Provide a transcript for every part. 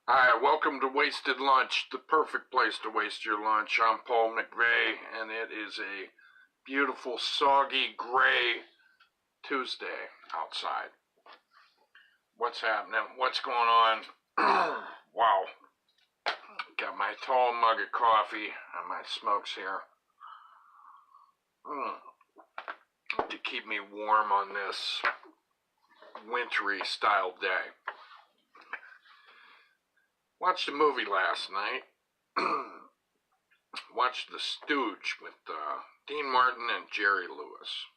Hi, welcome to Wasted Lunch, the perfect place to waste your lunch. I'm Paul McVeigh, and it is a beautiful, soggy, gray Tuesday outside. What's happening? What's going on? Wow. Got my tall mug of coffee and my smokes here. To keep me warm on this wintry style day. Watched a movie last night. Watched The Stooge with Dean Martin and Jerry Lewis.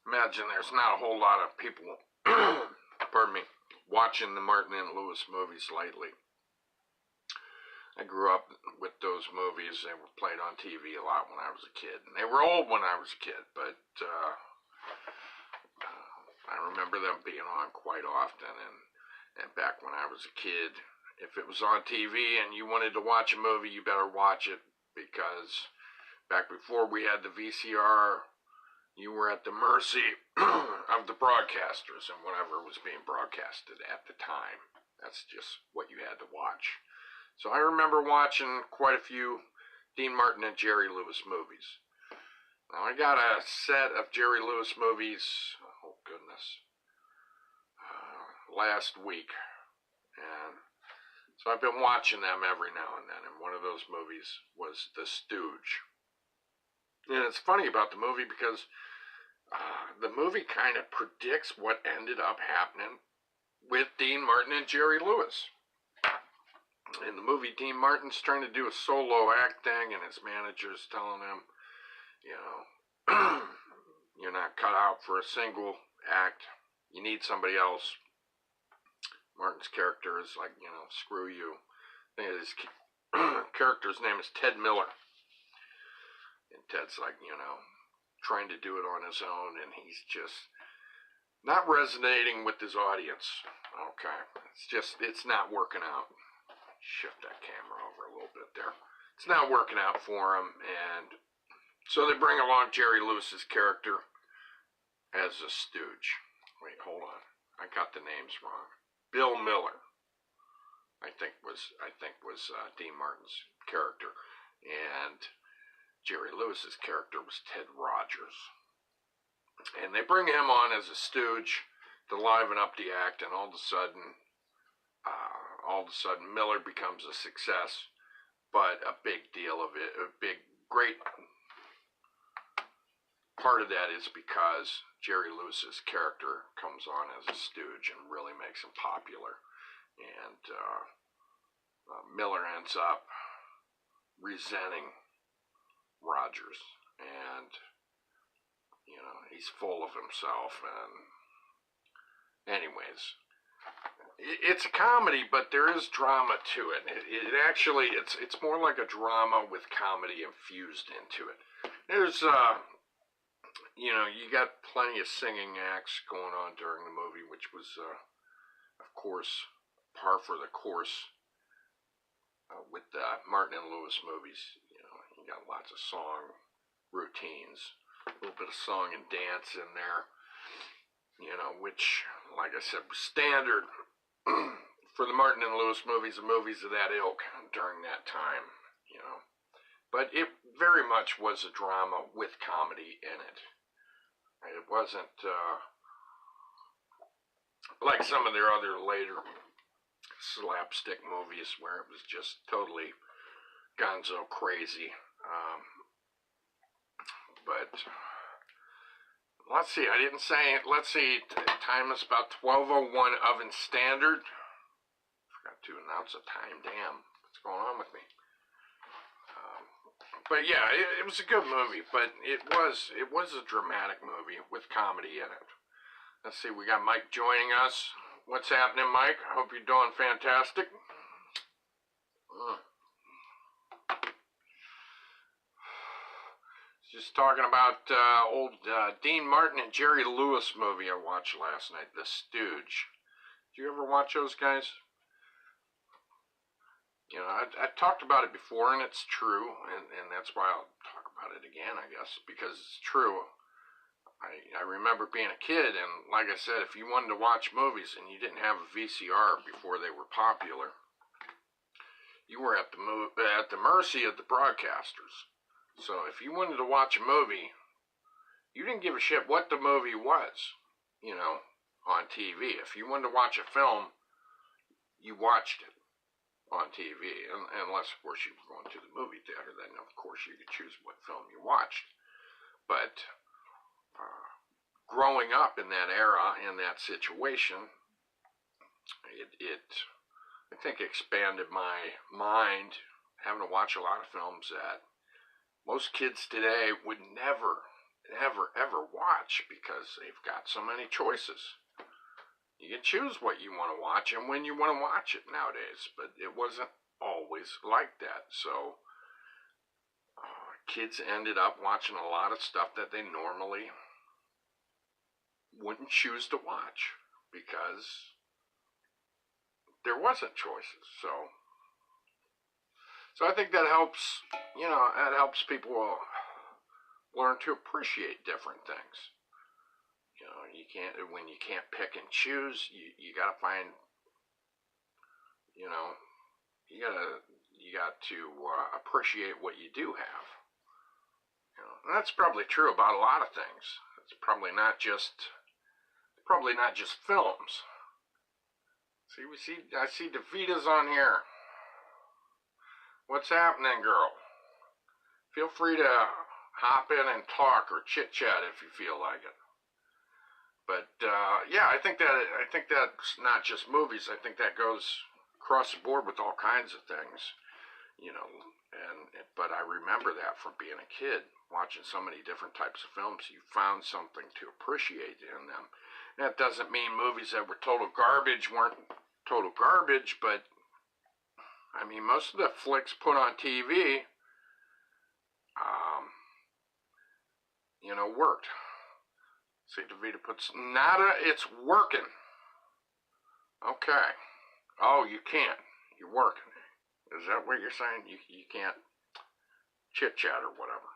Imagine there's not a whole lot of people, pardon me, watching the Martin and Lewis movies lately. I grew up with those movies. They were played on TV a lot when I was a kid. And they were old when I was a kid, but I remember them being on quite often. And back when I was a kid, if it was on TV and you wanted to watch a movie, you better watch it, because back before we had the VCR, you were at the mercy of the broadcasters and whatever was being broadcasted at the time. That's just what you had to watch. So I remember watching quite a few Dean Martin and Jerry Lewis movies. Now I got a set of Jerry Lewis movies, oh goodness, last week. And so I've been watching them every now and then, and one of those movies was The Stooge. And it's funny about the movie because the movie kind of predicts what ended up happening with Dean Martin and Jerry Lewis. In the movie, Dean Martin's trying to do a solo act thing, and his manager's telling him, you know, you're not cut out for a single act. You need somebody else. Martin's character is like, screw you. His character's name is Ted Miller. And Ted's like, trying to do it on his own, and he's just not resonating with his audience. Okay. It's not working out. Shift that camera over a little bit there. It's not working out for him, and so they bring along Jerry Lewis's character as a stooge. Wait, hold on. I got the names wrong. Bill Miller, I think was Dean Martin's character, and Jerry Lewis's character was Ted Rogers. And they bring him on as a stooge to liven up the act, and all of a sudden Miller becomes a success. But a big deal of it, great part of that is because Jerry Lewis's character comes on as a stooge and really makes him popular. And Miller ends up resenting Rogers. And, he's full of himself. And anyways, it's a comedy, but there is drama to it. It's more like a drama with comedy infused into it. There's, you got plenty of singing acts going on during the movie, which was, of course, par for the course with the Martin and Lewis movies. You got lots of song routines, a little bit of song and dance in there, which, like I said, was standard for the Martin and Lewis movies and movies of that ilk during that time, But it very much was a drama with comedy in it. It wasn't like some of their other later slapstick movies where it was just totally gonzo crazy. But let's see, I didn't say it. Let's see, time is about 12:01 Oven Standard. Forgot to announce the time. Damn, what's going on with me? But yeah, it was a good movie, but it was a dramatic movie with comedy in it. Let's see, we got Mike joining us. What's happening, Mike? I hope you're doing fantastic. Just talking about old Dean Martin and Jerry Lewis movie I watched last night, The Stooge. Did you ever watch those guys? I talked about it before, and it's true, and that's why I'll talk about it again, I guess, because it's true. I remember being a kid, and like I said, if you wanted to watch movies and you didn't have a VCR before they were popular, you were at the mercy of the broadcasters. So if you wanted to watch a movie, you didn't give a shit what the movie was, you know, on TV. If you wanted to watch a film, you watched it on TV, unless, of course, you were going to the movie theater. Then, of course, you could choose what film you watched. But growing up in that era, in that situation, it I think expanded my mind, having to watch a lot of films that most kids today would never, ever watch because they've got so many choices. You can choose what you want to watch and when you want to watch it nowadays, but it wasn't always like that. So kids ended up watching a lot of stuff that they normally wouldn't choose to watch because there wasn't choices. So I think that helps, that helps people learn to appreciate different things. When you can't pick and choose, you got to find, you got to appreciate what you do have. And that's probably true about a lot of things. It's probably not just films. I see Davita's on here. What's happening, girl? Feel free to hop in and talk or chit chat if you feel like it. But yeah, I think that's not just movies. I think that goes across the board with all kinds of things, but I remember that from being a kid, watching so many different types of films. You found something to appreciate in them. That doesn't mean movies that were total garbage weren't total garbage, but I mean, most of the flicks put on TV, worked. See, Davida puts, nada, it's working. Okay. Oh, you can't. You're working. Is that what you're saying? You can't chit-chat or whatever.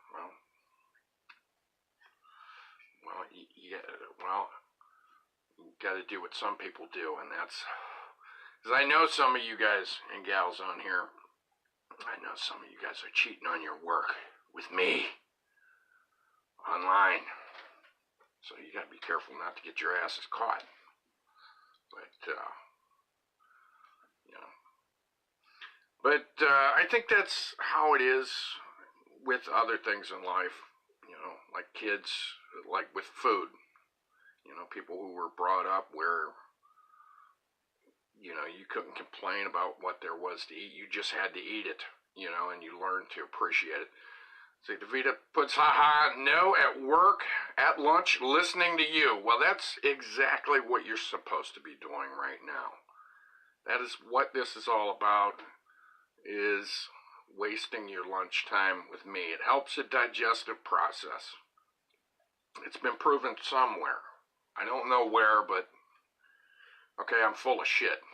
You got to do what some people do, and that's, because I know some of you guys and gals on here, I know some of you guys are cheating on your work with me online. So you got to be careful not to get your asses caught. But, I think that's how it is with other things in life, like kids, like with food. People who were brought up where, you couldn't complain about what there was to eat. You just had to eat it, and you learned to appreciate it. See, Davida puts, haha, no, at work, at lunch, listening to you. Well, that's exactly what you're supposed to be doing right now. That is what this is all about, is wasting your lunchtime with me. It helps the digestive process. It's been proven somewhere. I don't know where, but, okay, I'm full of shit.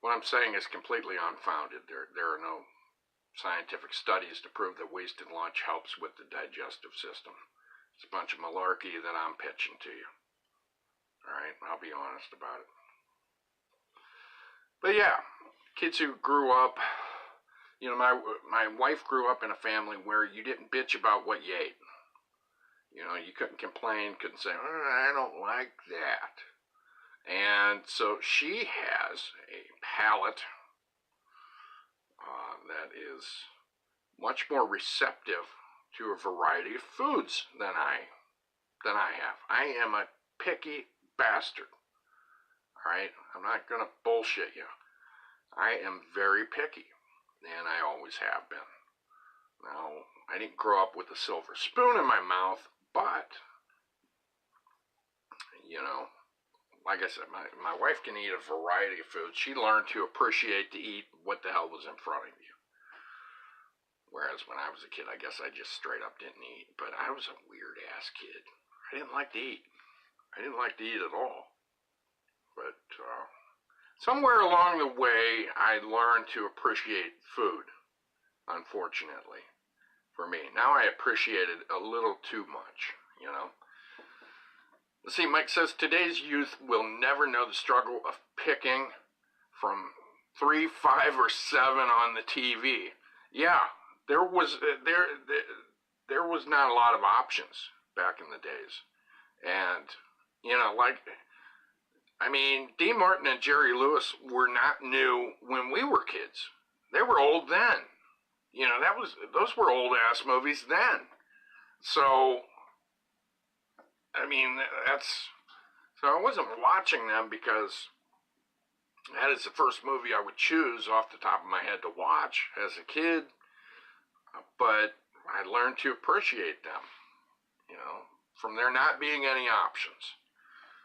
What I'm saying is completely unfounded. There are no scientific studies to prove that wasted lunch helps with the digestive system. It's a bunch of malarkey that I'm pitching to you. All right, I'll be honest about it. But yeah, kids who grew up, my wife grew up in a family where you didn't bitch about what you ate. You couldn't complain, couldn't say, I don't like that. And so she has a palate that is much more receptive to a variety of foods than I have. I am a picky bastard. All right? I'm not going to bullshit you. I am very picky, and I always have been. Now, I didn't grow up with a silver spoon in my mouth, but, like I said, my wife can eat a variety of foods. She learned to appreciate to eat what the hell was in front of you. Whereas when I was a kid, I guess I just straight up didn't eat. But I was a weird-ass kid. I didn't like to eat. I didn't like to eat at all. But somewhere along the way, I learned to appreciate food, unfortunately. for me. Now I appreciate it a little too much, you know. See, Mike says, today's youth will never know the struggle of picking from 3, 5, or 7 on the TV. Yeah, there was not a lot of options back in the days. And, you know, like, I mean, Dean Martin and Jerry Lewis were not new when we were kids. They were old then. You know, those were old-ass movies then. So, I mean, so I wasn't watching them because that is the first movie I would choose off the top of my head to watch as a kid. But I learned to appreciate them, you know, from there not being any options.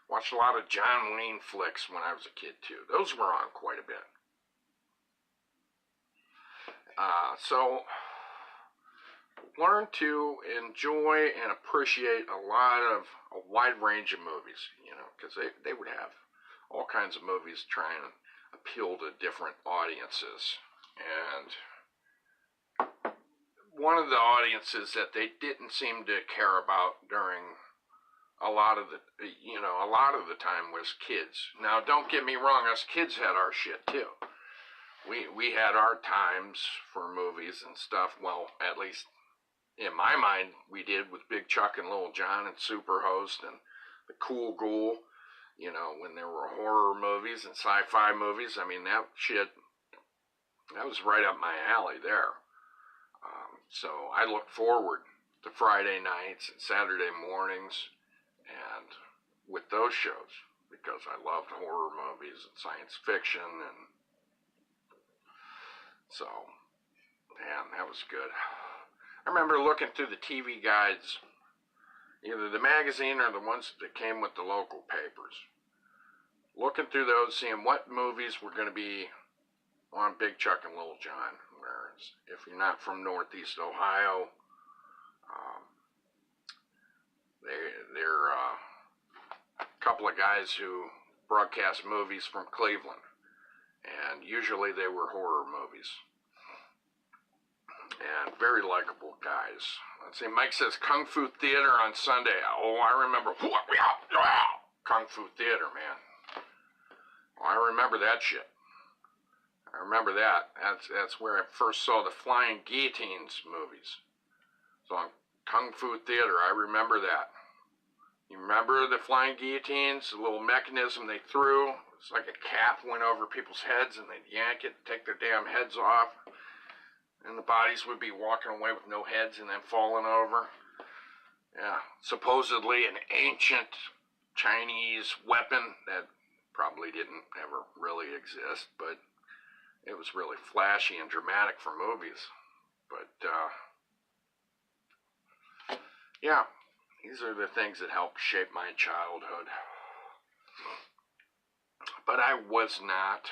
Watched a lot of John Wayne flicks when I was a kid, too. Those were on quite a bit. So, learn to enjoy and appreciate a wide range of movies, you know, because they would have all kinds of movies trying to appeal to different audiences. And one of the audiences that they didn't seem to care about during a lot of the time was kids. Now, don't get me wrong, us kids had our shit too. We had our times for movies and stuff. Well, at least in my mind, we did with Big Chuck and Little John and Superhost and the Cool Ghoul. You know, when there were horror movies and sci-fi movies. I mean, that was right up my alley there. So I look forward to Friday nights and Saturday mornings and with those shows because I loved horror movies and science fiction, and so, man, that was good. I remember looking through the TV guides, either the magazine or the ones that came with the local papers. Looking through those, seeing what movies were going to be on Big Chuck and Little John. Whereas if you're not from Northeast Ohio, they're a couple of guys who broadcast movies from Cleveland. And usually they were horror movies. And very likable guys. Let's see, Mike says Kung Fu Theater on Sunday. Oh, I remember. Kung Fu Theater, man. Oh, I remember that shit. I remember that. That's where I first saw the Flying Guillotines movies. So on Kung Fu Theater, I remember that. You remember the Flying Guillotines? The little mechanism they threw? It's like a cap went over people's heads and they'd yank it, take their damn heads off. And the bodies would be walking away with no heads and then falling over. Yeah, supposedly an ancient Chinese weapon that probably didn't ever really exist, but it was really flashy and dramatic for movies. But, yeah, these are the things that helped shape my childhood. But I was not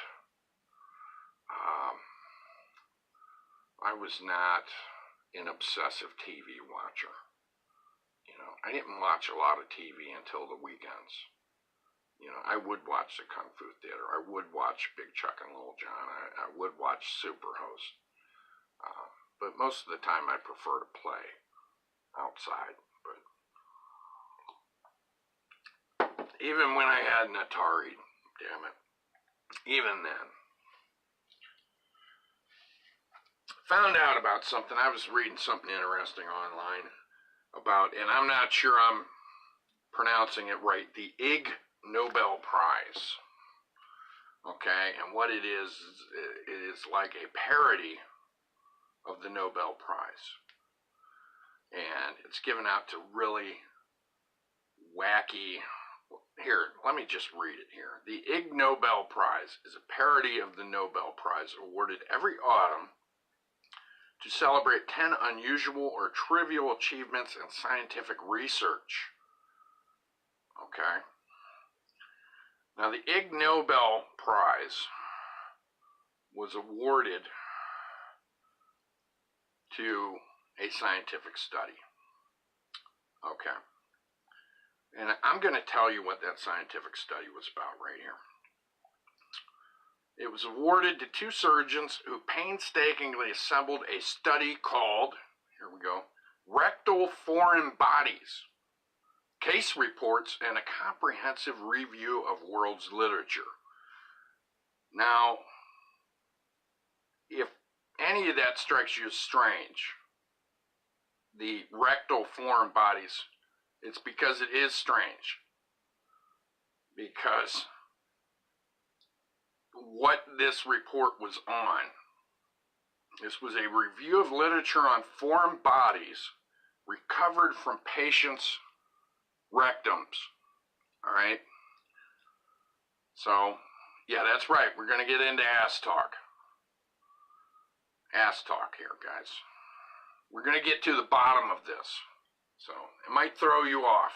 an obsessive TV watcher. You know, I didn't watch a lot of TV until the weekends. You know, I would watch the Kung Fu Theater. I would watch Big Chuck and Little John. I would watch Superhost. But most of the time I prefer to play outside. But even when I had an Atari, damn it, even then. Found out about something. I was reading something interesting online about, and I'm not sure I'm pronouncing it right, the Ig Nobel Prize. Okay, and what it is like a parody of the Nobel Prize. And it's given out to really wacky. Here, let me just read it here. The Ig Nobel Prize is a parody of the Nobel Prize awarded every autumn to celebrate 10 unusual or trivial achievements in scientific research. Okay? Now, the Ig Nobel Prize was awarded to a scientific study. Okay. And I'm going to tell you what that scientific study was about right here. It was awarded to two surgeons who painstakingly assembled a study called, here we go. Rectal foreign bodies. Case reports and a comprehensive review of world's literature. Now, if any of that strikes you as strange, the rectal foreign bodies, it's because it is strange. Because what this report was on, this was a review of literature on foreign bodies recovered from patients' rectums. All right? So, yeah, that's right. We're going to get into ass talk. Ass talk here, guys. We're going to get to the bottom of this. So, it might throw you off.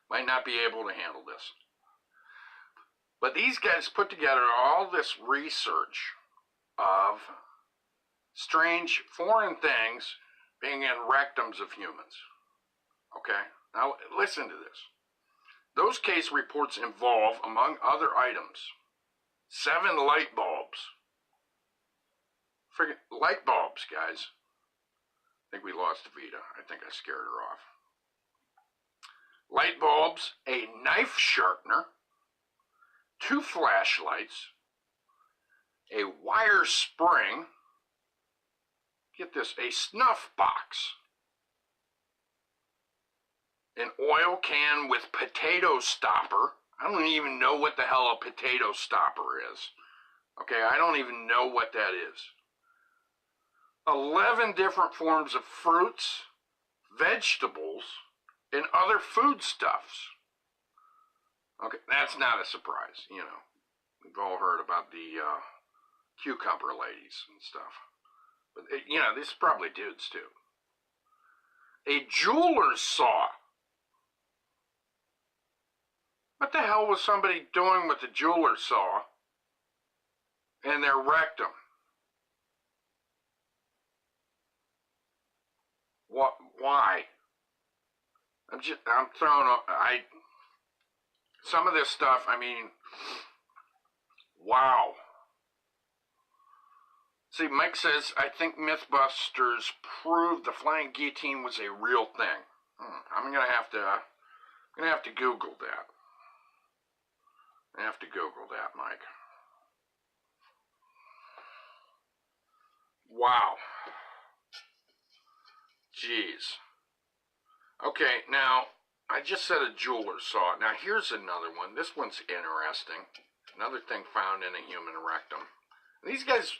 Might not be able to handle this. But these guys put together all this research of strange foreign things being in rectums of humans. Okay? Now, listen to this. Those case reports involve, among other items, 7 light bulbs. Friggin' light bulbs, guys. I think we lost Vita. I think I scared her off. Light bulbs, a knife sharpener, 2 flashlights, a wire spring, get this, a snuff box, an oil can with potato stopper. I don't even know what the hell a potato stopper is. Okay, I don't even know what that is. 11 different forms of fruits, vegetables, and other foodstuffs. Okay, that's not a surprise, you know. We've all heard about the cucumber ladies and stuff. But, you know, these are probably dudes, too. A jeweler's saw. What the hell was somebody doing with the jeweler's saw in their rectum? What? Why? I'm throwing up. Some of this stuff, I mean, wow. See, Mike says, I think Mythbusters proved the flying guillotine was a real thing. I'm gonna have to Google that. I have to Google that, Mike. Wow. Jeez. Okay, now, I just said a jeweler's saw. Now, here's another one. This one's interesting. Another thing found in a human rectum. These guys,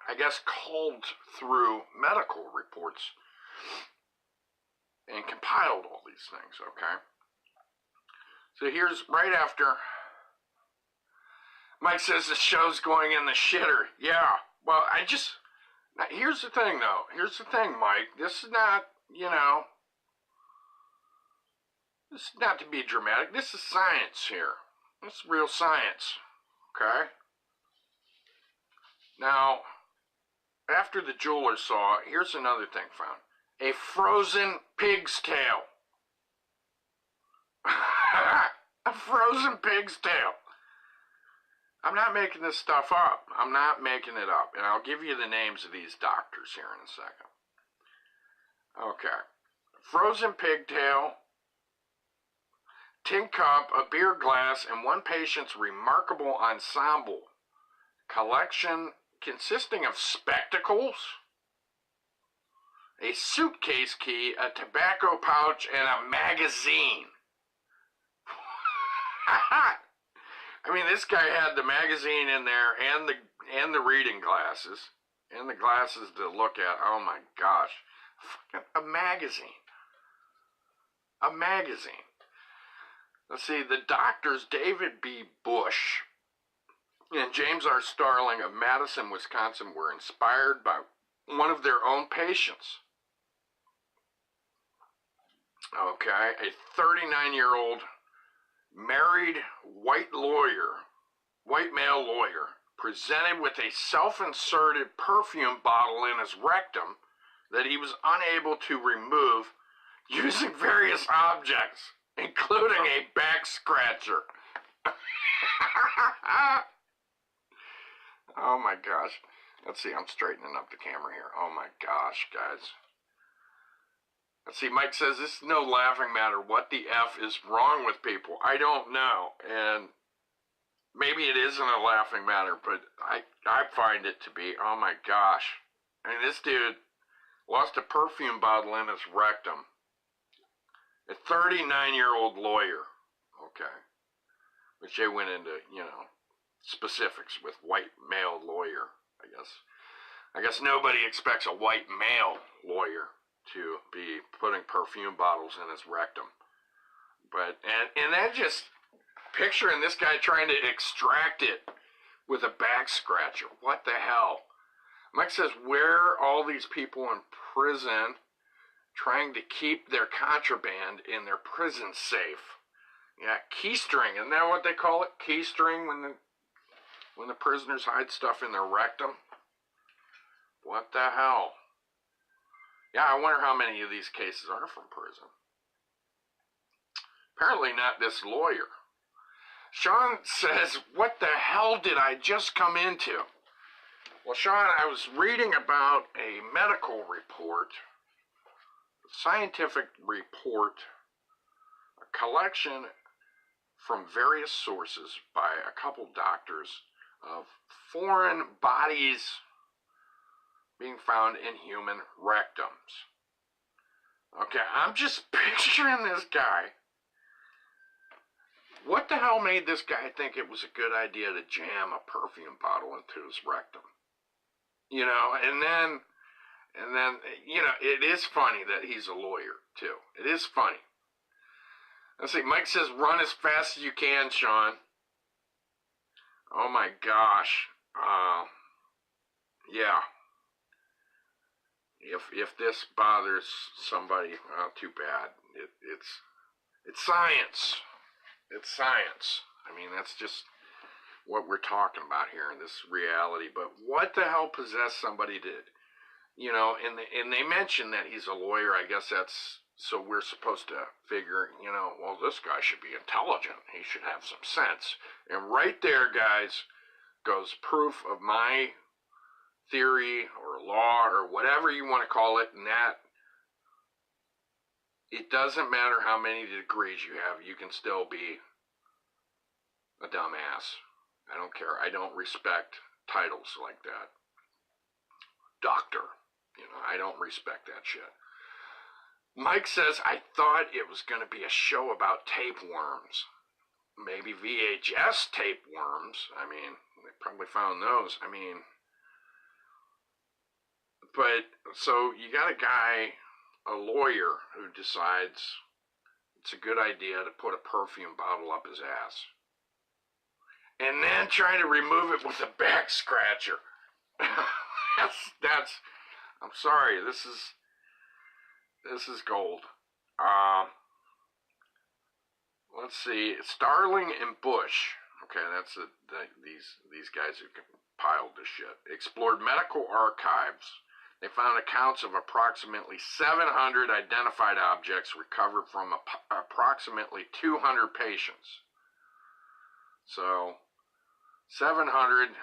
I guess, culled through medical reports and compiled all these things, okay? So here's right after. Mike says the show's going in the shitter. Yeah, well, now, here's the thing, though. Here's the thing, Mike. This is not, you know, this is not to be dramatic. This is science here. This is real science, okay? Now, after the jeweler saw, here's another thing found. A frozen pig's tail. A frozen pig's tail. I'm not making this stuff up. I'm not making it up. And I'll give you the names of these doctors here in a second. Okay. Frozen pigtail, tin cup, a beer glass, and one patient's remarkable ensemble collection consisting of spectacles, a suitcase key, a tobacco pouch, and a magazine. I mean, this guy had the magazine in there and the reading glasses and the glasses to look at. Oh my gosh. A magazine. A magazine. Let's see, the doctors David B. Bush and James R. Starling of Madison, Wisconsin were inspired by one of their own patients. Okay, a 39-year-old married white male lawyer, presented with a self-inserted perfume bottle in his rectum that he was unable to remove using various objects, including a back scratcher. Oh my gosh. Let's see, I'm straightening up the camera here. Oh my gosh, guys. Let's see, Mike says, this is no laughing matter. What the F is wrong with people? I don't know. And maybe it isn't a laughing matter, but I find it to be. Oh my gosh. I mean, this dude lost a perfume bottle in his rectum. A 39-year-old lawyer. Okay. Which they went into, specifics with white male lawyer, I guess. I guess nobody expects a white male lawyer to be putting perfume bottles in his rectum. But, and then just picturing this guy trying to extract it with a back scratcher. What the hell? Mike says, where are all these people in prison trying to keep their contraband in their prison safe? Yeah, keystring, isn't that what they call it? Keystring when the prisoners hide stuff in their rectum? What the hell? Yeah, I wonder how many of these cases are from prison. Apparently not this lawyer. Sean says, what the hell did I just come into? Well, Sean, I was reading about a medical report, a scientific report, a collection from various sources by a couple doctors of foreign bodies being found in human rectums. Okay, I'm just picturing this guy. What the hell made this guy think it was a good idea to jam a perfume bottle into his rectum? And then, it is funny that he's a lawyer, too. It is funny. Let's see, Mike says, run as fast as you can, Sean. Oh my gosh. Yeah. If this bothers somebody, well, too bad. It's science. It's science. I mean, that's just what we're talking about here in this reality. But what the hell possessed somebody to, and they mention that he's a lawyer. I guess that's, so we're supposed to figure, well, this guy should be intelligent. He should have some sense. And right there, guys, goes proof of my theory or law or whatever you want to call it, and that it doesn't matter how many degrees you have, you can still be a dumbass. I don't care. I don't respect titles like that. Doctor. I don't respect that shit. Mike says, I thought it was going to be a show about tapeworms. Maybe VHS tapeworms. I mean, they probably found those. I mean, but, so you got a guy, a lawyer, who decides it's a good idea to put a perfume bottle up his ass. And then trying to remove it with a back scratcher. that's, I'm sorry, this is gold. Let's see, Starling and Bush. Okay, that's these guys who compiled this shit. Explored medical archives. They found accounts of approximately 700 identified objects recovered from approximately 200 patients. So, 700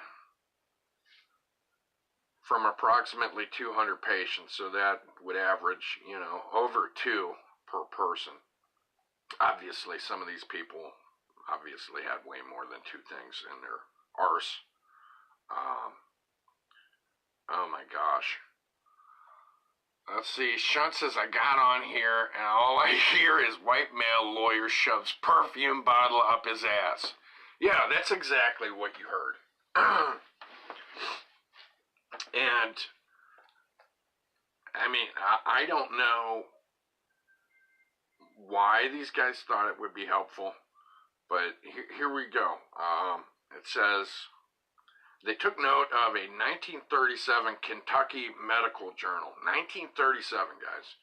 from approximately 200 patients. So that would average, over 2 per person. Obviously, some of these people obviously had way more than 2 things in their arse. Oh my gosh. Let's see, Shunt says, I got on here and all I hear is white male lawyer shoves perfume bottle up his ass. Yeah, that's exactly what you heard. And, I mean, I don't know why these guys thought it would be helpful, but here we go. It says, they took note of a 1937 Kentucky medical journal. 1937, guys.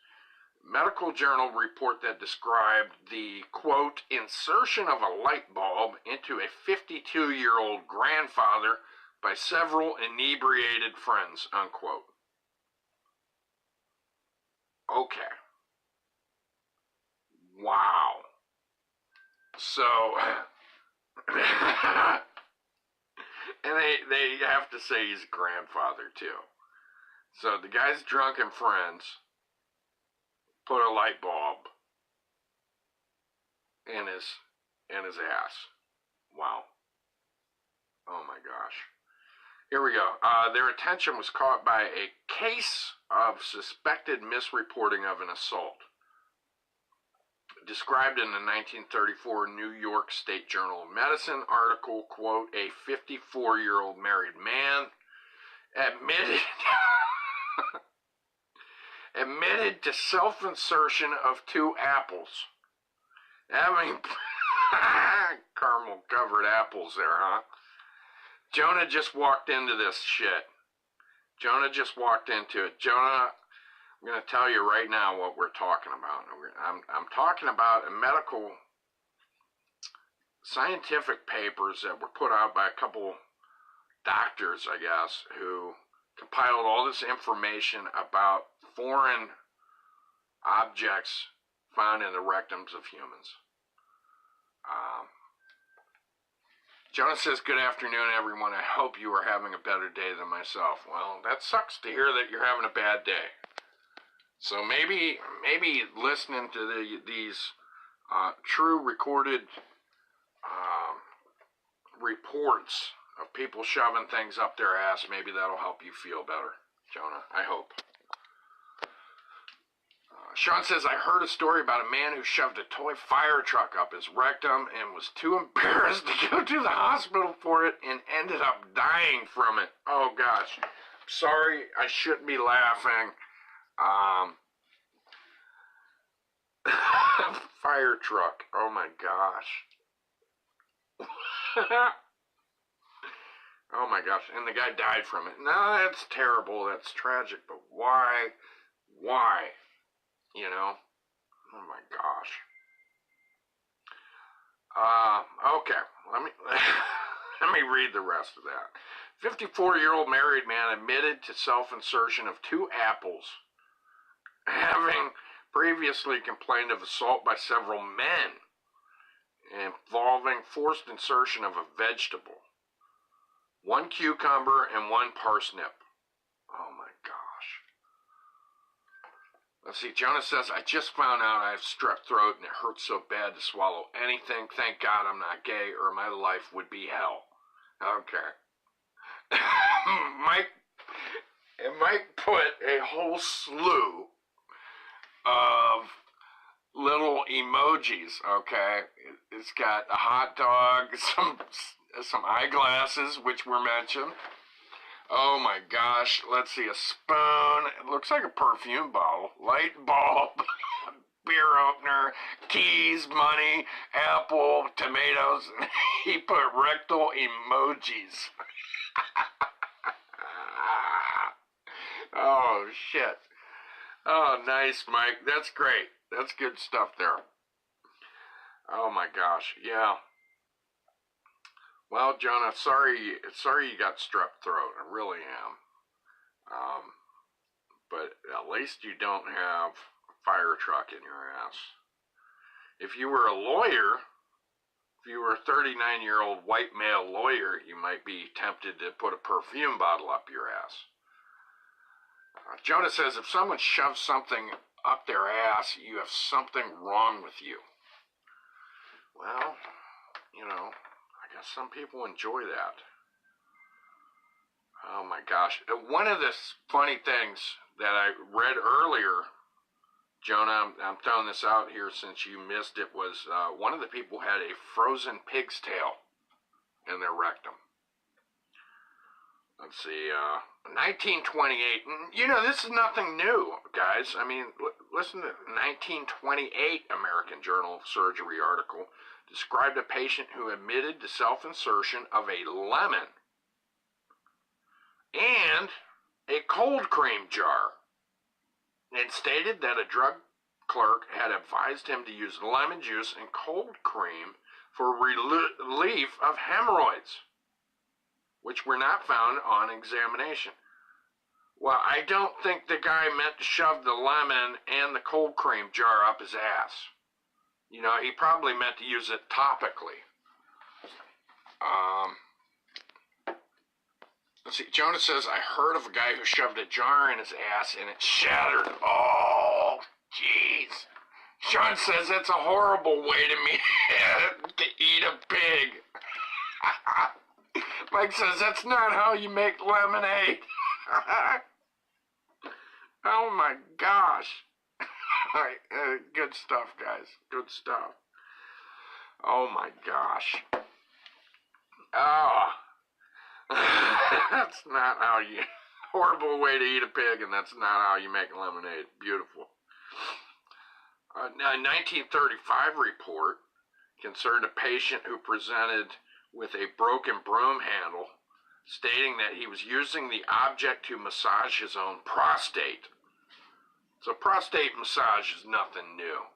Medical journal report that described the, quote, insertion of a light bulb into a 52-year-old grandfather by several inebriated friends, unquote. Okay. Wow. So, And they have to say he's a grandfather, too. So the guy's drunken friends put a light bulb in his ass. Wow. Oh my gosh. Here we go. Their attention was caught by a case of suspected misreporting of an assault. Described in the 1934 New York State Journal of Medicine article, quote, a 54-year-old married man admitted to self-insertion of 2 apples. Having caramel-covered apples there, huh? Jonah just walked into this shit. Jonah just walked into it. Jonah, I'm going to tell you right now what we're talking about. I'm talking about a medical scientific papers that were put out by a couple doctors, I guess, who compiled all this information about foreign objects found in the rectums of humans. Jonah says, good afternoon, everyone. I hope you are having a better day than myself. Well, that sucks to hear that you're having a bad day. So maybe listening to these true recorded reports of people shoving things up their ass, maybe that'll help you feel better, Jonah. I hope. Sean says, I heard a story about a man who shoved a toy fire truck up his rectum and was too embarrassed to go to the hospital for it and ended up dying from it. Oh, gosh. Sorry, I shouldn't be laughing. Fire truck. Oh, my gosh. Oh, my gosh. And the guy died from it. No, that's terrible. That's tragic. But why? Why? You know? Oh my gosh. Okay. Let me read the rest of that. 54-year-old married man admitted to self-insertion of 2 apples, having previously complained of assault by several men involving forced insertion of a vegetable. 1 cucumber and 1 parsnip. Oh my gosh. Let's see, Jonah says, I just found out I have strep throat and it hurts so bad to swallow anything. Thank God I'm not gay or my life would be hell. Okay. Mike put a whole slew of little emojis, okay? It's got a hot dog, some eyeglasses, which were mentioned. Oh my gosh, let's see, a spoon, it looks like a perfume bottle, light bulb, beer opener, keys, money, apple, tomatoes. He put rectal emojis. Oh shit. Oh, nice, Mike. That's great. That's good stuff there. Oh my gosh, yeah. Well, Jonah, sorry you got strep throat. I really am. But at least you don't have a fire truck in your ass. If you were a lawyer, if you were a 39-year-old white male lawyer, you might be tempted to put a perfume bottle up your ass. Jonah says, if someone shoves something up their ass, you have something wrong with you. Well, you know, I guess some people enjoy that. Oh my gosh. One of the funny things that I read earlier, Jonah, I'm throwing this out here since you missed it, was one of the people had a frozen pig's tail in their rectum. Let's see, 1928. You know, this is nothing new, guys. I mean, listen to 1928 American Journal of Surgery article described a patient who admitted to self-insertion of a lemon and a cold cream jar, and stated that a drug clerk had advised him to use lemon juice and cold cream for relief of hemorrhoids, which were not found on examination. Well, I don't think the guy meant to shove the lemon and the cold cream jar up his ass. You know, he probably meant to use it topically. Let's see, Jonah says, I heard of a guy who shoved a jar in his ass and it shattered. Oh, jeez. Sean says that's a horrible way to eat a pig. Mike says that's not how you make lemonade. Oh my gosh. Good stuff, guys. Good stuff. Oh my gosh. Oh. That's not how you... Horrible way to eat a pig, and that's not how you make lemonade. Beautiful. A 1935 report concerned a patient who presented with a broken broom handle, stating that he was using the object to massage his own prostate. So prostate massage is nothing new.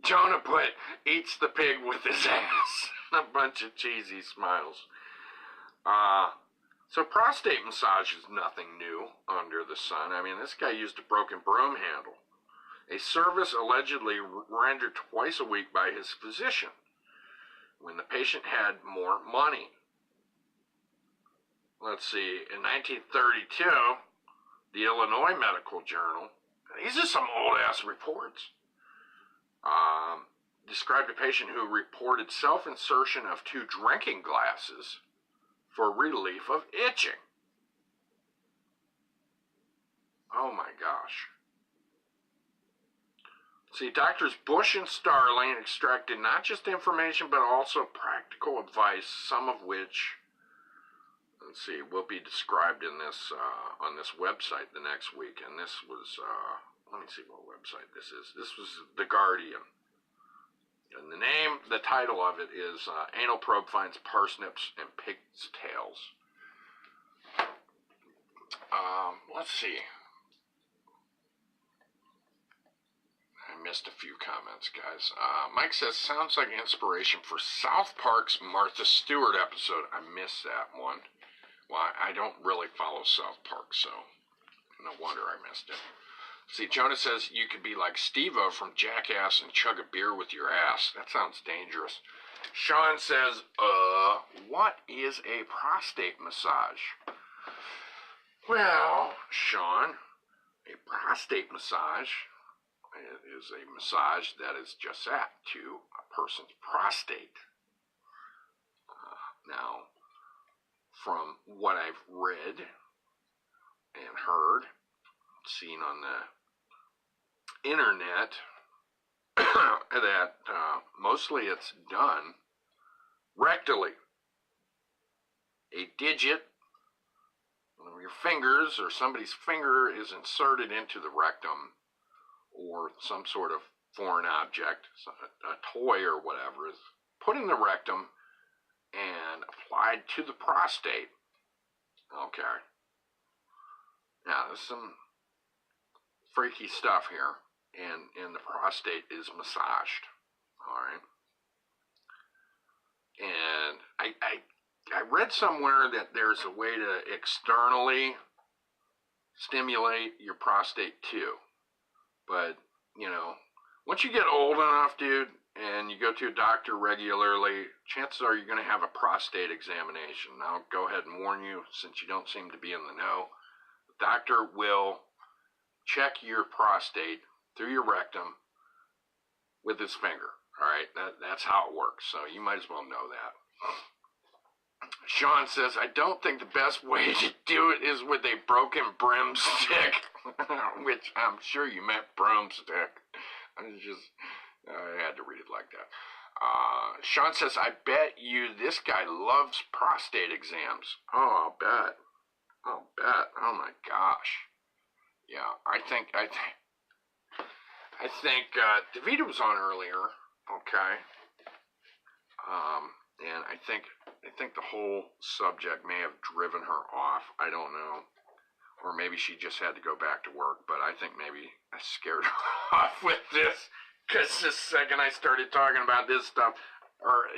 Jonah put, eats the pig with his ass. A bunch of cheesy smiles. So prostate massage is nothing new under the sun. I mean, this guy used a broken broom handle. A service allegedly rendered twice a week by his physician when the patient had more money. Let's see, in 1932, the Illinois Medical Journal, these are some old-ass reports, described a patient who reported self-insertion of 2 drinking glasses for relief of itching. Oh my gosh. See, Doctors Bush and Starling extracted not just information but also practical advice, some of which, let's see, will be described in this on this website the next week. And this was, let me see what website this is. This was The Guardian. And the title of it is Anal Probe Finds Parsnips and Pig's Tails. Let's see. I missed a few comments, guys. Mike says, sounds like inspiration for South Park's Martha Stewart episode. I missed that one. Well, I don't really follow South Park, so no wonder I missed it. See, Jonah says you could be like Steve-O from Jackass and chug a beer with your ass. That sounds dangerous. Sean says, what is a prostate massage? Well, Sean, a prostate massage is a massage that is just that, to a person's prostate. Now, from what I've read and heard, seen on the internet, that mostly it's done rectally. A digit of your fingers or somebody's finger is inserted into the rectum, or some sort of foreign object, a toy or whatever, is put in the rectum and applied to the prostate. Okay. Now, there's some freaky stuff here, and the prostate is massaged. All right. And I read somewhere that there's a way to externally stimulate your prostate too. But, you know, once you get old enough, dude, and you go to a doctor regularly, chances are you're going to have a prostate examination. I'll go ahead and warn you, since you don't seem to be in the know. The doctor will check your prostate through your rectum with his finger. All right, that's how it works. So you might as well know that. Sean says, I don't think the best way to do it is with a broken broomstick, which I'm sure you meant broomstick. I had to read it like that. Sean says, I bet you this guy loves prostate exams. Oh, I'll bet. Oh my gosh. Yeah, I think Davida was on earlier. Okay. And I think the whole subject may have driven her off. I don't know. Or maybe she just had to go back to work, but I think maybe I scared her off with this, because the second I started talking about this stuff,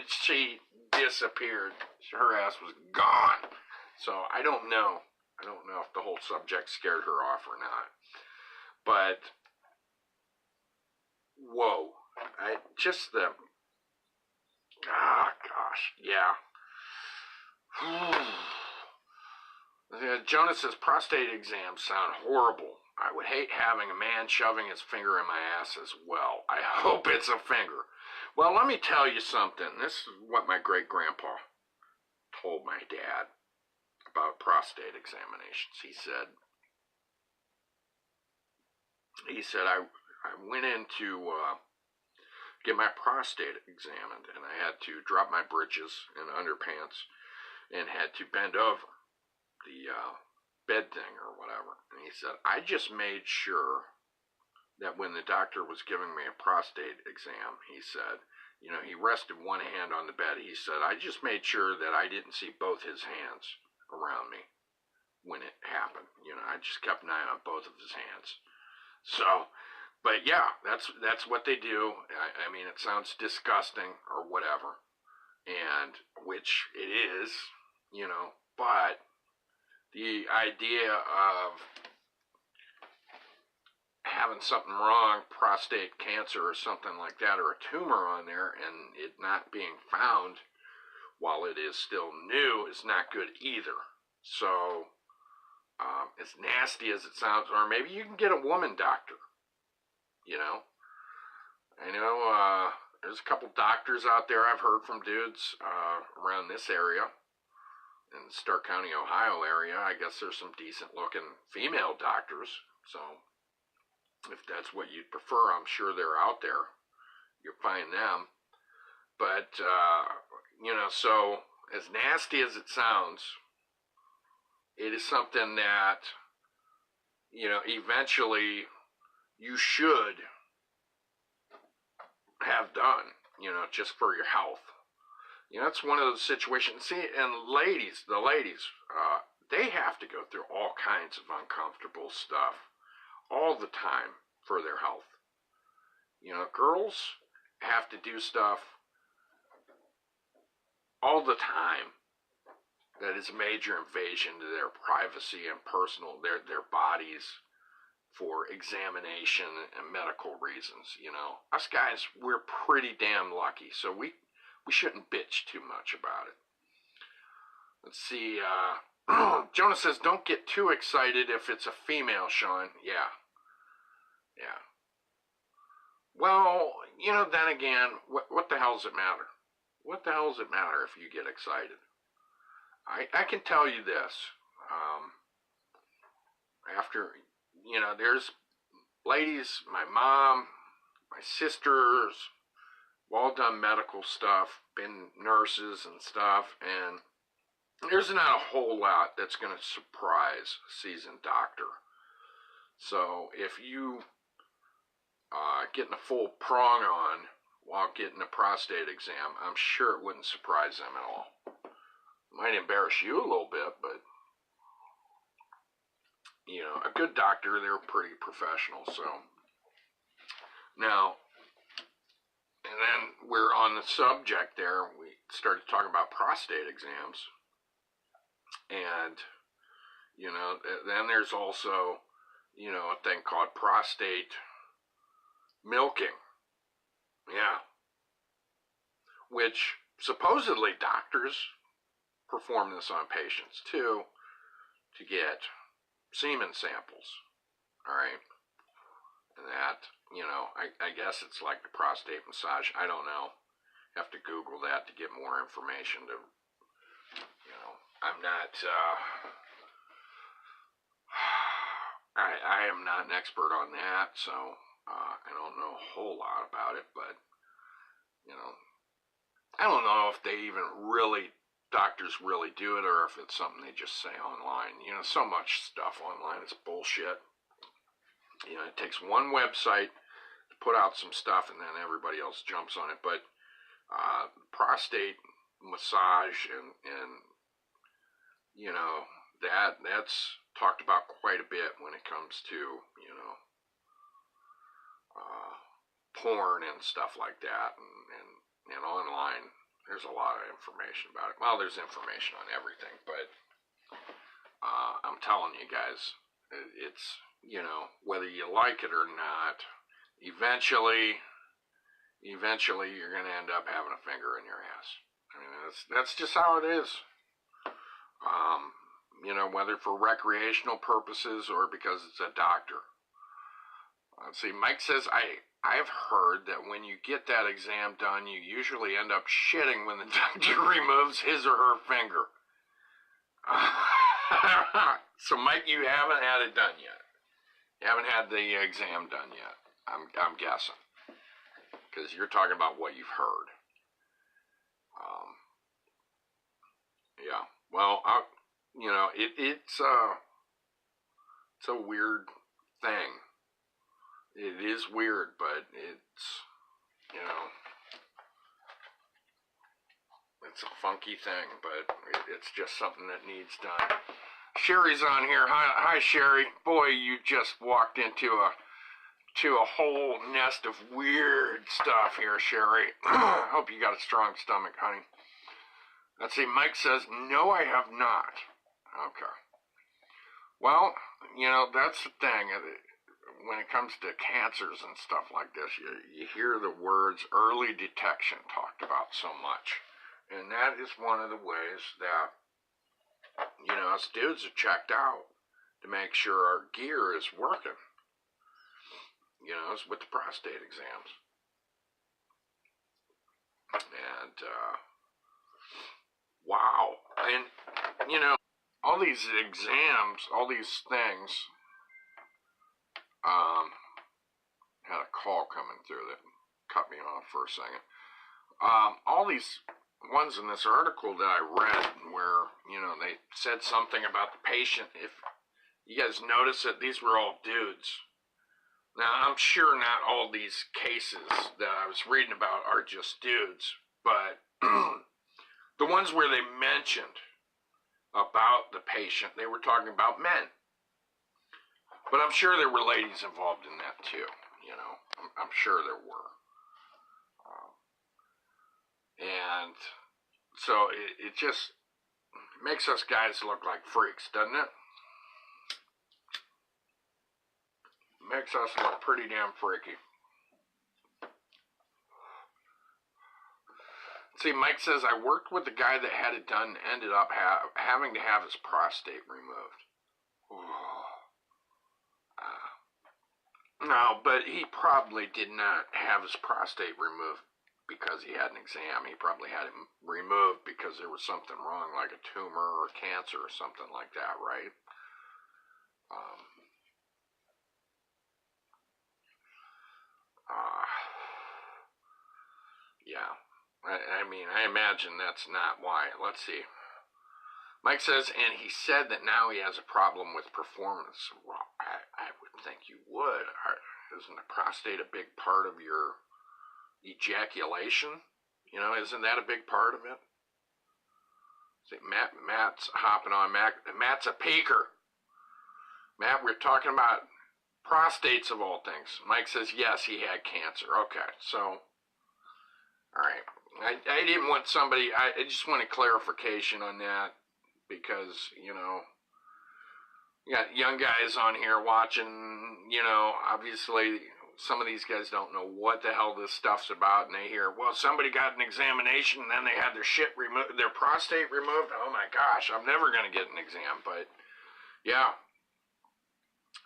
she disappeared. Her ass was gone. So I don't know. I don't know if the whole subject scared her off or not. But, whoa. Gosh, yeah. Jonas says, prostate exams sound horrible. I would hate having a man shoving his finger in my ass as well. I hope it's a finger. Well, let me tell you something. This is what my great-grandpa told my dad about prostate examinations. He said, I went in to get my prostate examined, and I had to drop my britches and underpants and had to bend over the bed thing or whatever. And he said, I just made sure that when the doctor was giving me a prostate exam, he said, you know, he rested one hand on the bed. He said, I just made sure that I didn't see both his hands around me when it happened. You know, I just kept an eye on both of his hands. So, but yeah, that's what they do. I mean, it sounds disgusting or whatever, and which it is, you know, but the idea of having something wrong, prostate cancer or something like that, or a tumor on there, and it not being found while it is still new is not good either. So, as nasty as it sounds, or maybe you can get a woman doctor, you know. I know there's a couple doctors out there I've heard from, dudes around this area, in the Stark County, Ohio area. I guess there's some decent looking female doctors, so if that's what you'd prefer, I'm sure they're out there. You'll find them. But, you know, so as nasty as it sounds, it is something that, you know, eventually you should have done, you know, just for your health. You know, it's one of those situations. See, and the ladies, they have to go through all kinds of uncomfortable stuff all the time for their health. You know, girls have to do stuff all the time that is a major invasion to their privacy and personal, their bodies, for examination and medical reasons. You know, us guys, we're pretty damn lucky, so we shouldn't bitch too much about it. Let's see, Jonah says, don't get too excited if it's a female, Sean. Yeah. Well, you know, then again, what the hell does it matter? What the hell does it matter if you get excited? I can tell you this, after, you know, there's ladies, my mom, my sisters, all done medical stuff, been nurses and stuff, and there's not a whole lot that's going to surprise a seasoned doctor. So if you getting a full prong on while getting a prostate exam, I'm sure it wouldn't surprise them at all. It might embarrass you a little bit, but, you know, a good doctor, they're pretty professional. So now, and then we're on the subject there, we started talking about prostate exams, and, you know, then there's also, you know, a thing called prostate milking. Yeah. Which supposedly doctors perform this on patients too, to get semen samples. All right. And that, you know, I guess it's like the prostate massage. I don't know. Have to Google that to get more information to, you know, I'm not, I am not an expert on that, so I don't know a whole lot about it, but, you know, I don't know if they even really, doctors really do it, or if it's something they just say online. You know, so much stuff online is bullshit. You know, it takes one website to put out some stuff, and then everybody else jumps on it. But prostate massage and you know, that's talked about quite a bit when it comes to, you know, porn and stuff like that, and online. There's a lot of information about it. Well, there's information on everything, but I'm telling you guys, it's, you know, whether you like it or not, eventually you're going to end up having a finger in your ass. I mean, that's just how it is. you know, whether for recreational purposes or because it's a doctor. Let's see, Mike says, I've heard that when you get that exam done, you usually end up shitting when the doctor removes his or her finger. So, Mike, you haven't had it done yet. You haven't had the exam done yet, I'm guessing. Because you're talking about what you've heard. Yeah. Well, you know, it's a weird thing. It is weird, but it's, you know, it's a funky thing, but it's just something that needs done. Sherry's on here. Hi, Sherry. Boy, you just walked into a whole nest of weird stuff here, Sherry. Hope you got a strong stomach, honey. Let's see, Mike says, no, I have not. Okay. Well, you know, that's the thing. When it comes to cancers and stuff like this, you hear the words early detection talked about so much. And that is one of the ways that, you know, us dudes are checked out to make sure our gear is working. You know, it's with the prostate exams. And, wow. And, you know, all these exams, all these things, had a call coming through that cut me off for a second. All these ones in this article that I read where, you know, they said something about the patient. If you guys notice that these were all dudes. Now, I'm sure not all these cases that I was reading about are just dudes, but the ones where they mentioned about the patient, they were talking about men. But I'm sure there were ladies involved in that too, you know. I'm sure there were. And so it just makes us guys look like freaks, doesn't it? Makes us look pretty damn freaky. See, Mike says, I worked with a guy that had it done and ended up having to have his prostate removed. No, but he probably did not have his prostate removed because he had an exam. He probably had it removed because there was something wrong, like a tumor or cancer or something like that, right? Yeah. I mean, I imagine that's not why. Let's see. Mike says, and he said that now he has a problem with performance. Well, I would think you would. Isn't the prostate a big part of your ejaculation? You know, isn't that a big part of it? See, Matt's hopping on. Matt's a peeker. Matt, we're talking about prostates of all things. Mike says, yes, he had cancer. Okay, so, all right. I didn't want somebody, I just wanted clarification on that because, you know, you got young guys on here watching, you know, obviously some of these guys don't know what the hell this stuff's about, and they hear, well, somebody got an examination and then they had their shit removed, their prostate removed. Oh my gosh, I'm never going to get an exam. But yeah,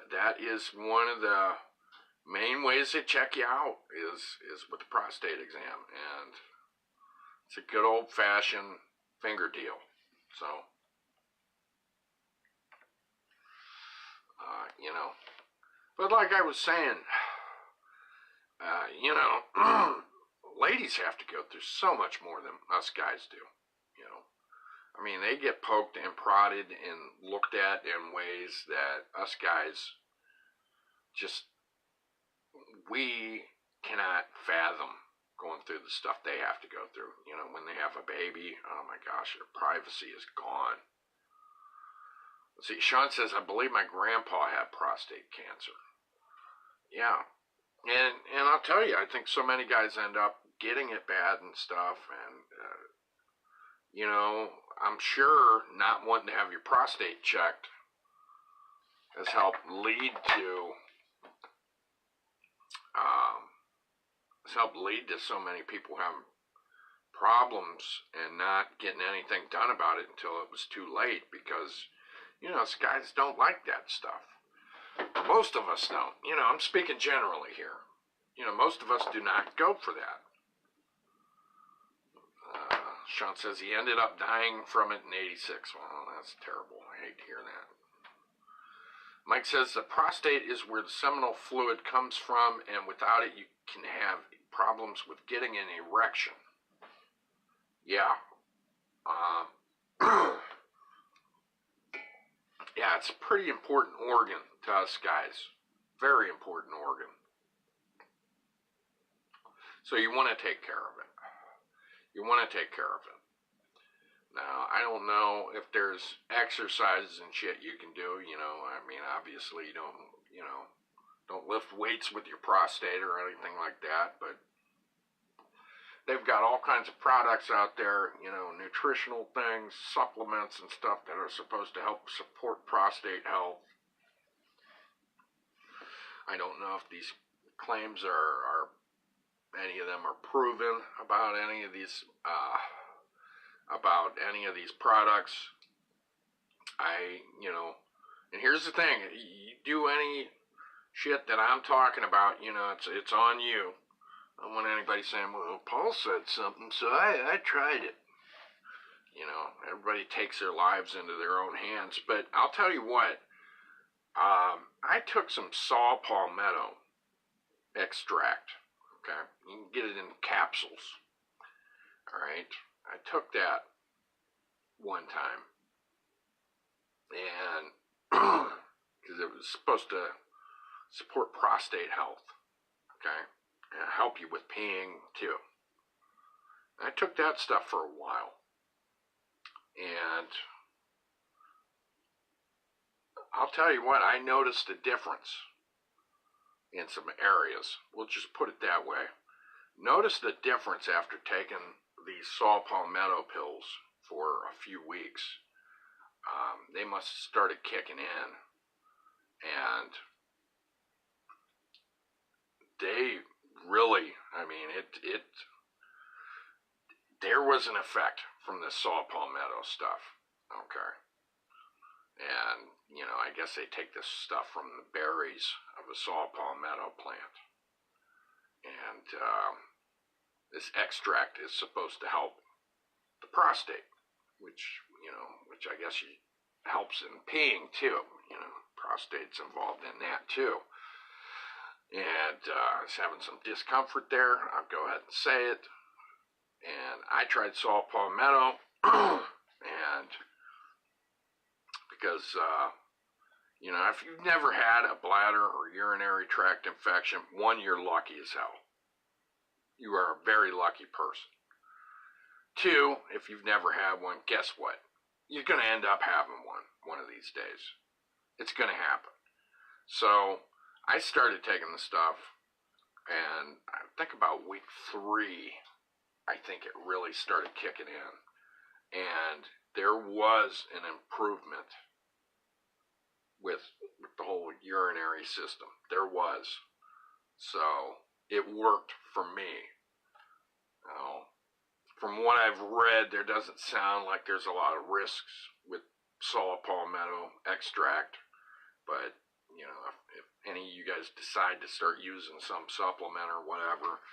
that is one of the main ways they check you out is with the prostate exam, and it's a good old-fashioned finger deal. So, you know, but like I was saying, you know, ladies have to go through so much more than us guys do, you know. I mean, they get poked and prodded and looked at in ways that us guys just, we cannot fathom going through the stuff they have to go through. You know, when they have a baby, oh my gosh, their privacy is gone. Let's see, Sean says, I believe my grandpa had prostate cancer. Yeah. And I'll tell you, I think so many guys end up getting it bad and stuff, and, you know, I'm sure not wanting to have your prostate checked has helped lead to so many people having problems and not getting anything done about it until it was too late, because You know, guys don't like that stuff. Most of us don't. You know, I'm speaking generally here. You know, most of us do not go for that. Sean says he ended up dying from it in 86. Well, that's terrible. I hate to hear that. Mike says the prostate is where the seminal fluid comes from, and without it, you can have problems with getting an erection. Yeah. Yeah, it's a pretty important organ to us guys. Very important organ. So you want to take care of it. You want to take care of it. Now, I don't know if there's exercises and shit you can do, you know. I mean, obviously you don't lift weights with your prostate or anything like that, but they've got all kinds of products out there, you know, nutritional things, supplements and stuff that are supposed to help support prostate health. I don't know if these claims are any of them are proven about any of these products. And here's the thing, you do any shit that I'm talking about, you know, it's on you. I don't want anybody saying, well, Paul said something, so I tried it. You know, everybody takes their lives into their own hands. But I'll tell you what, I took some saw palmetto extract, okay? You can get it in capsules, all right? I took that one time, and because it was supposed to support prostate health, okay? And help you with peeing, too. I took that stuff for a while, and I'll tell you what, I noticed a difference in some areas. We'll just put it that way. Noticed the difference after taking these saw palmetto pills for a few weeks. They must have started kicking in, and they really, I mean, there was an effect from this saw palmetto stuff, okay? And, you know, I guess they take this stuff from the berries of a saw palmetto plant. And this extract is supposed to help the prostate, which I guess helps in peeing too. You know, prostate's involved in that too. And I was having some discomfort there. I'll go ahead and say it. And I tried saw palmetto, and because, you know, if you've never had a bladder or urinary tract infection, one, you're lucky as hell. You are a very lucky person. Two, if you've never had one, guess what? You're going to end up having one of these days. It's going to happen. So I started taking the stuff, and I think about week 3, I think it really started kicking in. And there was an improvement with the whole urinary system. There was. So it worked for me. Now, from what I've read, there doesn't sound like there's a lot of risks with saw palmetto extract. But, you know, if any of you guys decide to start using some supplement or whatever,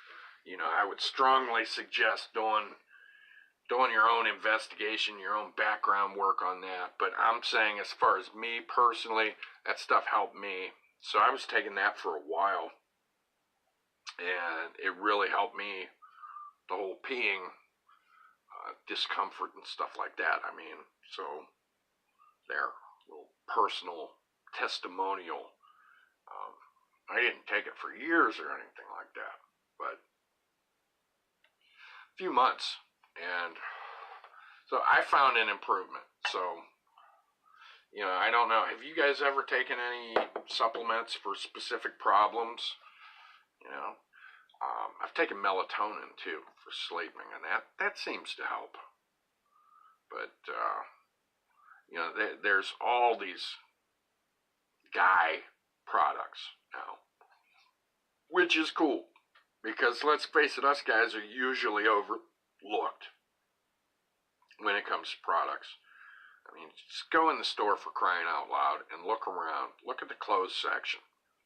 you know, I would strongly suggest doing your own investigation, your own background work on that. But I'm saying, as far as me personally, that stuff helped me. So I was taking that for a while, and it really helped me, the whole peeing discomfort and stuff like that. I mean, so there, little personal testimonial. I didn't take it for years or anything like that, but a few months, and so I found an improvement. So, you know, I don't know, have you guys ever taken any supplements for specific problems? You know, I've taken melatonin too for sleeping, and that seems to help. But you know, there's all these guy products now, which is cool, because let's face it, us guys are usually overlooked when it comes to products. I mean, just go in the store, for crying out loud, and look around. Look at the clothes section.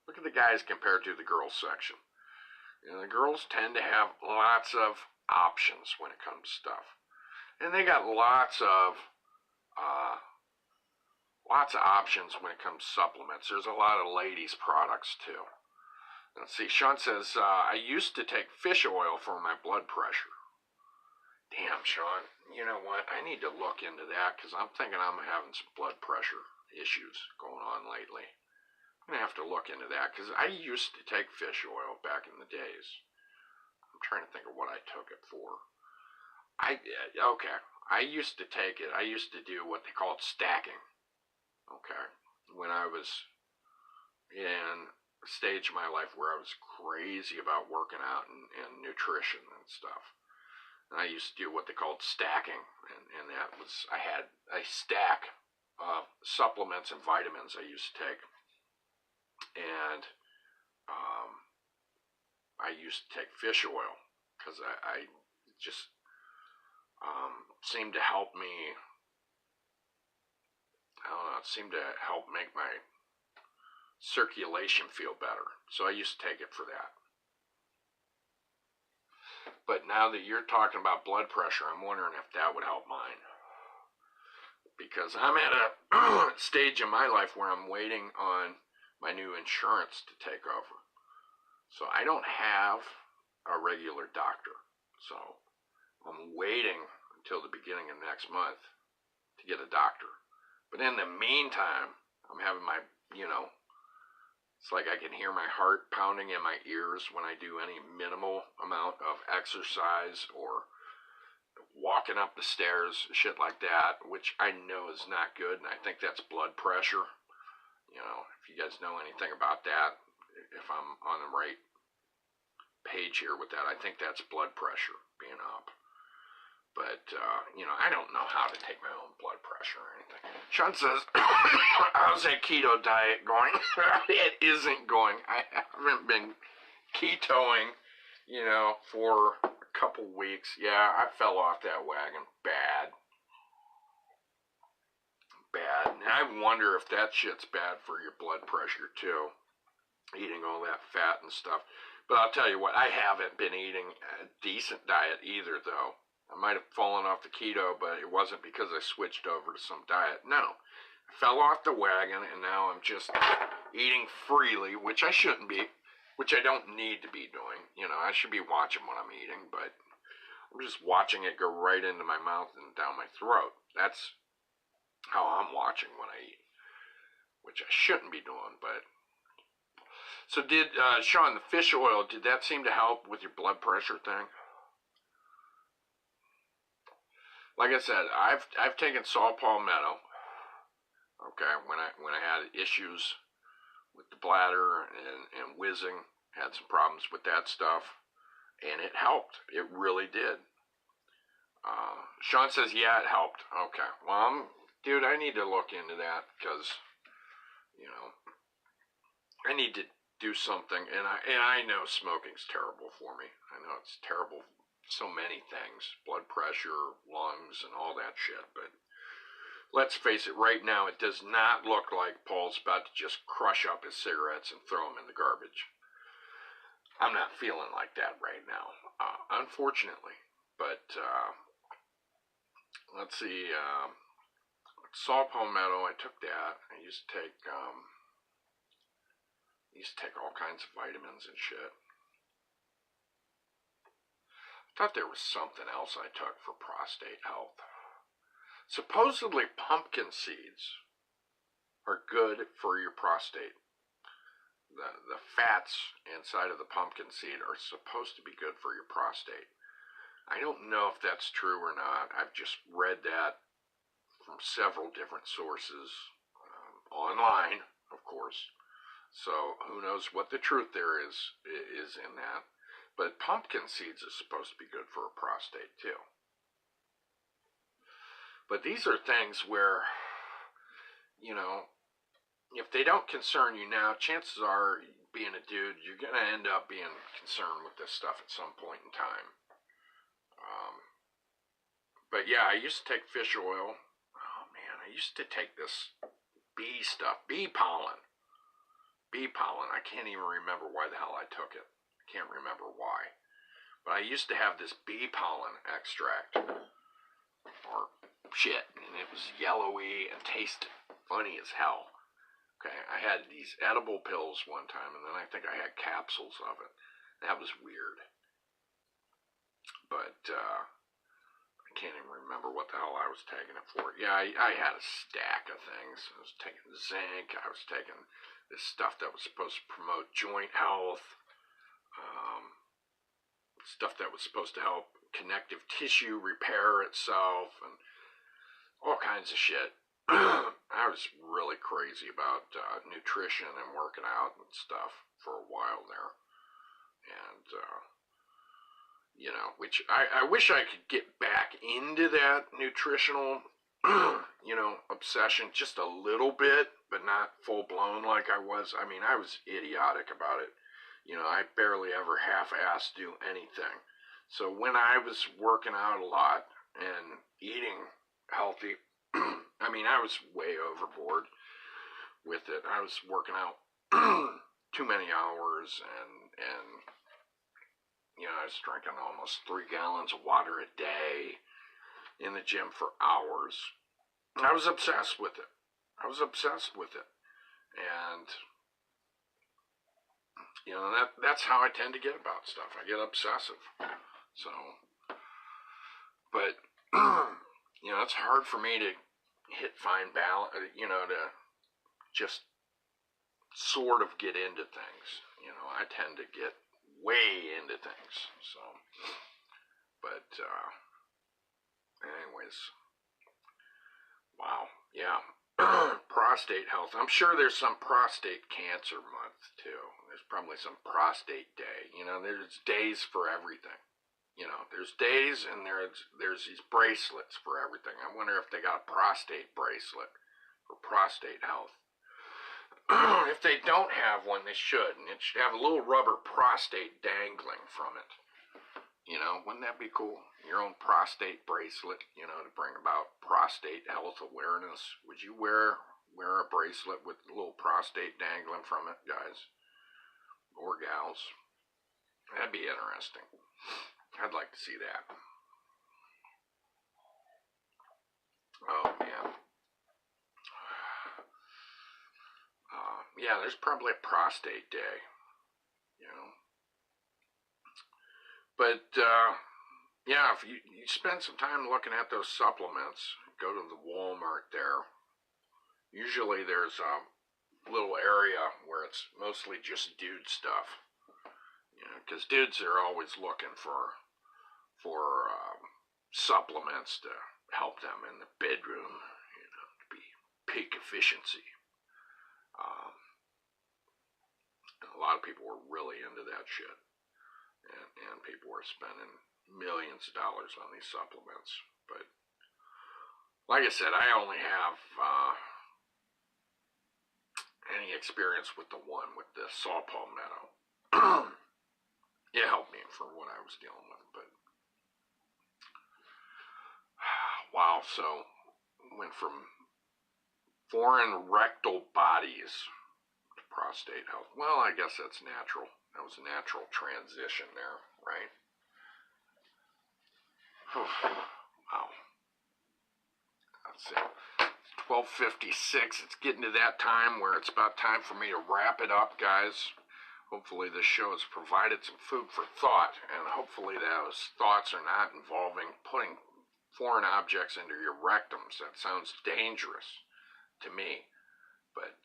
Look at the guys compared to the girls section. You know, the girls tend to have lots of options when it comes to stuff. And they got lots of options when it comes to supplements. There's a lot of ladies' products, too. Let's see, Sean says, I used to take fish oil for my blood pressure. Damn, Sean, you know what? I need to look into that because I'm thinking I'm having some blood pressure issues going on lately. I'm going to have to look into that because I used to take fish oil back in the days. I'm trying to think of what I took it for. Okay, I used to take it. I used to do what they called stacking. Okay, when I was in a stage of my life where I was crazy about working out and nutrition and stuff. And I used to do what they called stacking, and that was, I had a stack of supplements and vitamins I used to take. And I used to take fish oil because I just seemed to help me, I don't know, it seemed to help make my circulation feel better. So I used to take it for that. But now that you're talking about blood pressure, I'm wondering if that would help mine. Because I'm at a stage in my life where I'm waiting on my new insurance to take over. So I don't have a regular doctor. So I'm waiting until the beginning of next month to get a doctor. But in the meantime, I'm having my, it's like I can hear my heart pounding in my ears when I do any minimal amount of exercise or walking up the stairs, shit like that, which I know is not good, and I think that's blood pressure. You know, if you guys know anything about that, if I'm on the right page here with that, I think that's blood pressure being up. But, I don't know how to take my own blood pressure or anything. Sean says, how's that keto diet going? It isn't going. I haven't been ketoing, for a couple weeks. Yeah, I fell off that wagon bad. And I wonder if that shit's bad for your blood pressure, too. Eating all that fat and stuff. But I'll tell you what, I haven't been eating a decent diet either, though. I might have fallen off the keto, but it wasn't because I switched over to some diet. No, I fell off the wagon, and now I'm just eating freely, which I shouldn't be, which I don't need to be doing. I should be watching what I'm eating, but I'm just watching it go right into my mouth and down my throat. That's how I'm watching when I eat, which I shouldn't be doing, but... So did, Sean, the fish oil, did that seem to help with your blood pressure thing? Like I said, I've taken saw palmetto. Okay, when I had issues with the bladder and whizzing, had some problems with that stuff, and it helped. It really did. Sean says, yeah, it helped. Okay, well, dude, I need to look into that because, I need to do something, and I know smoking's terrible for me. I know it's terrible. So many things, blood pressure, lungs, and all that shit, but let's face it, right now it does not look like Paul's about to just crush up his cigarettes and throw them in the garbage. I'm not feeling like that right now, unfortunately, but let's see, saw palmetto, I took that. I used to take all kinds of vitamins and shit. I thought there was something else I took for prostate health. Supposedly pumpkin seeds are good for your prostate. The fats inside of the pumpkin seed are supposed to be good for your prostate. I don't know if that's true or not. I've just read that from several different sources, online, of course. So who knows what the truth there is in that. But pumpkin seeds is supposed to be good for a prostate, too. But these are things where, if they don't concern you now, chances are, being a dude, you're going to end up being concerned with this stuff at some point in time. But yeah, I used to take fish oil. Oh, man, I I used to take this bee stuff, bee pollen. I can't even remember why the hell I took it. I can't remember why. But I used to have this bee pollen extract, or shit, and it was yellowy and tasted funny as hell. Okay, I had these edible pills one time, and then I think I had capsules of it. That was weird. But, I can't even remember what the hell I was taking it for. Yeah, I had a stack of things. I was taking zinc. I was taking this stuff that was supposed to promote joint health. Stuff that was supposed to help connective tissue repair itself, and all kinds of shit. I was really crazy about nutrition and working out and stuff for a while there. And, you know, which I wish I could get back into that nutritional, you know, obsession just a little bit, but not full blown like I was. I mean, I was idiotic about it. You know, I barely ever half-assed do anything. So when I was working out a lot and eating healthy, I mean, I was way overboard with it. I was working out too many hours, and you know, I was drinking almost 3 gallons of water a day in the gym for hours. I was obsessed with it. And you know, that's how I tend to get about stuff. I get obsessive. So, but, you know, it's hard for me to hit fine balance, you know, to just sort of get into things. You know, I tend to get way into things. So, but, anyways, wow, yeah. Prostate health. I'm sure there's some prostate cancer month too. There's probably some prostate day. You know, there's days for everything. You know, there's days, and there's these bracelets for everything. I wonder if they got a prostate bracelet for prostate health. If they don't have one, they should, and it should have a little rubber prostate dangling from it. You know, wouldn't that be cool? Your own prostate bracelet, you know, to bring about prostate health awareness. Would you wear a bracelet with a little prostate dangling from it, guys? Or gals? That'd be interesting. I'd like to see that. Oh, man. Yeah, there's probably a prostate day, you know. But, yeah, if you spend some time looking at those supplements, go to the Walmart there. Usually there's a little area where it's mostly just dude stuff. You know, because dudes are always looking for supplements to help them in the bedroom, you know, to be peak efficiency. A lot of people were really into that shit. And people were spending millions of dollars on these supplements. But like I said, I only have any experience with the one with the saw palmetto. It helped me for what I was dealing with. But wow, so went from foreign rectal bodies to prostate health. Well, I guess that's natural. That was a natural transition there, right? Wow. Let's see. 12:56. It's getting to that time where it's about time for me to wrap it up, guys. Hopefully this show has provided some food for thought, and hopefully those thoughts are not involving putting foreign objects into your rectums. That sounds dangerous to me. But,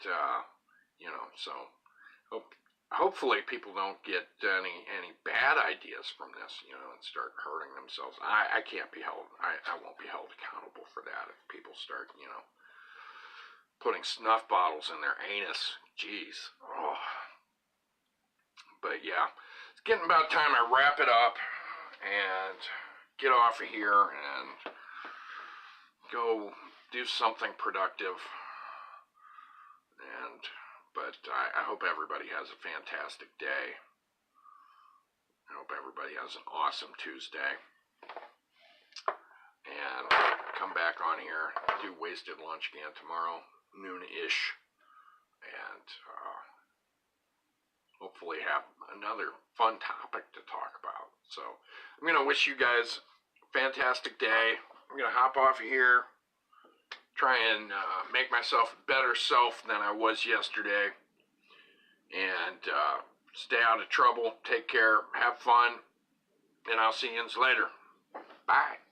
you know, so hopefully people don't get any bad ideas from this, you know, and start hurting themselves. I can't be held, I won't be held accountable for that if people start, you know, putting snuff bottles in their anus. Jeez. Oh. But yeah, it's getting about time I wrap it up and get off of here and go do something productive. But I hope everybody has a fantastic day. I hope everybody has an awesome Tuesday. And come back on on here. Do Wasted Lunch again tomorrow, noon-ish. And hopefully have another fun topic to talk about. So I'm going to wish you guys a fantastic day. I'm going to hop off of here, try and make myself a better self than I was yesterday. And stay out of trouble. Take care. Have fun. And I'll see you later. Bye.